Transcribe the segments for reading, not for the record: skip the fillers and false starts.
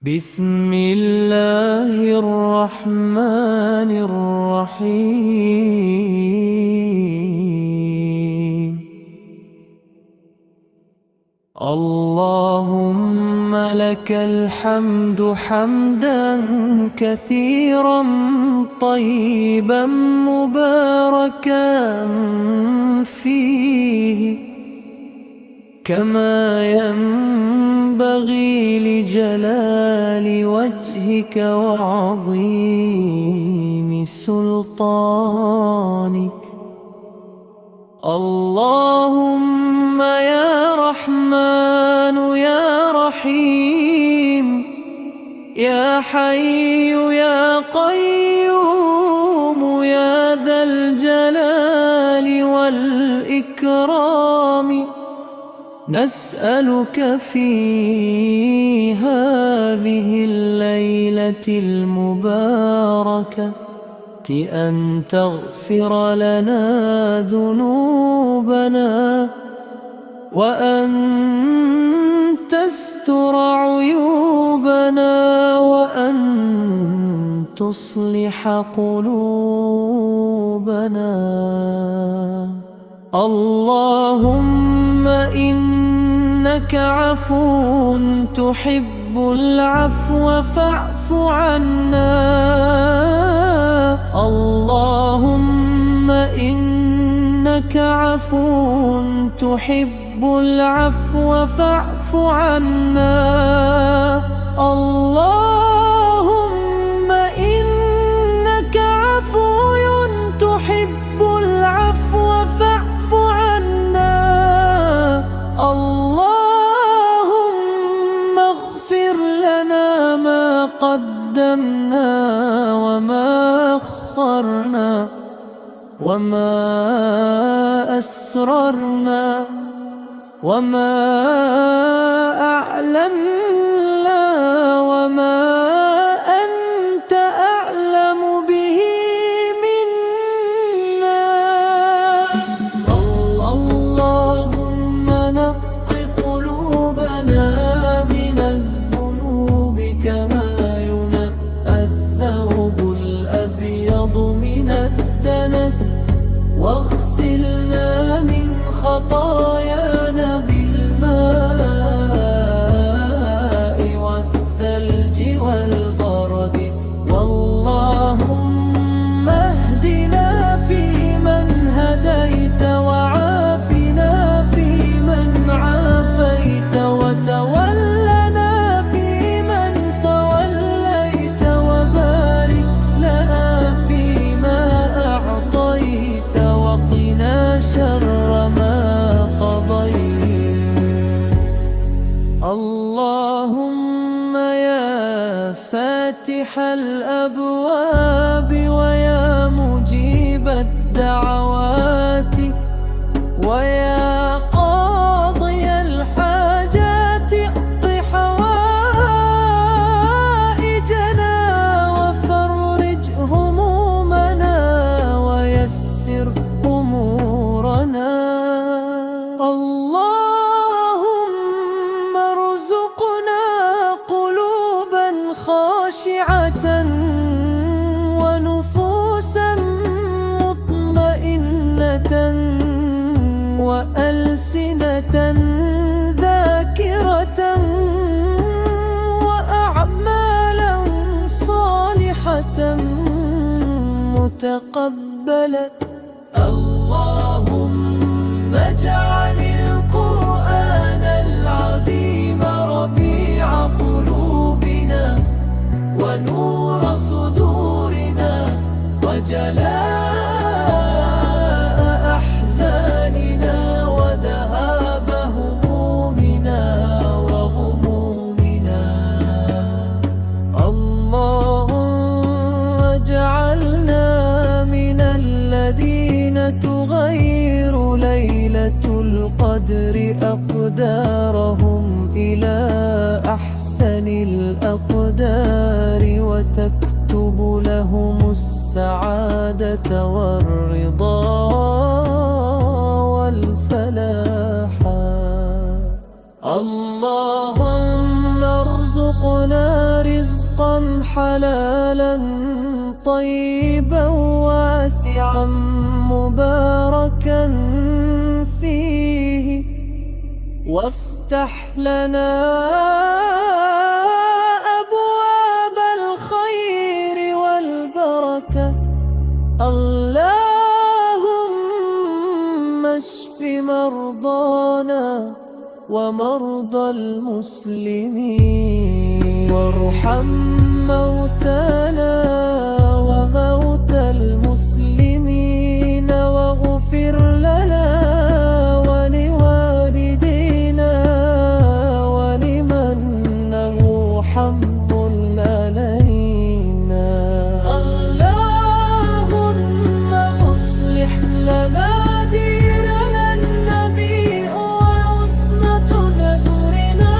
بسم الله الرحمن الرحيم. اللهم لك الحمد حمدا كثيرا طيبا مباركا فيه، كما ينبغي لجلال وجهك وعظيم سلطانك. اللهم يا رحمن يا رحيم، يا حي يا قيوم، يا ذا الجلال والإكرام، نسألك في هذه الليلة المباركة أن تغفر لنا ذنوبنا، وأن تستر عيوبنا، وأن تصلح قلوبنا. اللهم إنك عفو تحب العفو فاعف عنا. اللهم إنك عفو تحب العفو فاعف عنا. اللهم إنك عفو تحب العفو فاعف عنا. اللهم اغفر لنا ما قدمنا وما أخرنا، وما أسررنا، وما أعلنا، وما أنت أعلم به منا. اللهم نق قلوبنا من الذنوب كما ينقى الثوب الأبيض من الدنس، واغسلنا من خطايانا بالماء والثلج والبرد. واللهم اهدنا فيمن هديت، وعافنا فيمن عافيت، وتولنا فيمن توليت، وبارك لنا فيما أعطيت، وقنا شر ما قضيت. اللهم يا فاتح الأبواب، ويا مجيب الدعوات، ويا قاضي الحاجات، اقض حوائجنا وفرج همومنا ويسر أمورنا. اللهم ارزقنا قلوبا خاشعة، ونفوسا مطمئنة، وألسنة ذاكرة، وأعمالا صالحة متقبلة. اللهم اجعل القرآن العظيم ربيع قلوبنا، ونور صدورنا، وجلاء أحزاننا، وذهاب همومنا وغمومنا. اللهم اجعلنا من الذين تغير ليلة القدر أقدارهم إلى أحسن الأقدار، وتكتب لهم السعادة والرضا والفلاح. اللهم ارزقنا رزقا حلالا طيبا واسعا مباركا فيه، وافتح لنا أبواب الخير والبركة. اللهم اشف مرضانا ومرضى المسلمين، وارحم موتانا وموتى المسلمين، واغفر لنا ولوالدينا ولمن له حمد علينا. اللهم اصلح لنا ديننا النبي وعصمة نذرنا،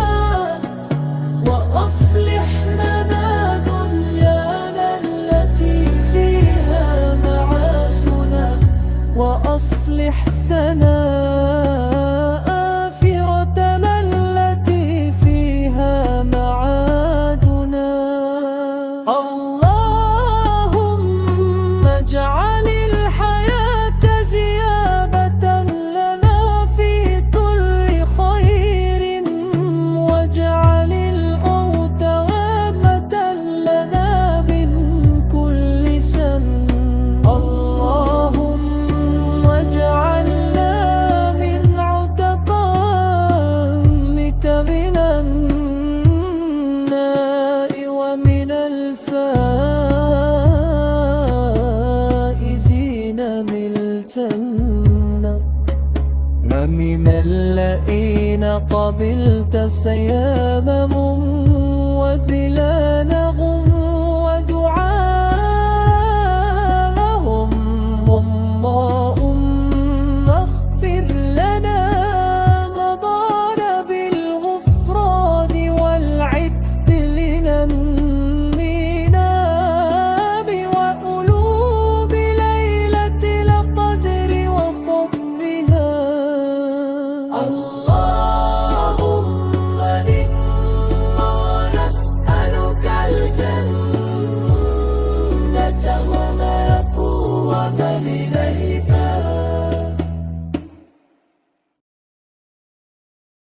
وأصلح لنا دنيانا التي فيها معاشنا، وأصلح لنا آخرتنا التي فيها معادنا. اللهم اجعل الحياة زيادة لنا في كل خير، واجعل الموت غامة لنا من كل شر. اللهم اجعلنا من عتقائك من النار، ومن الفائزين بالجنة، ومن الذين قبلت صيامهم وبلا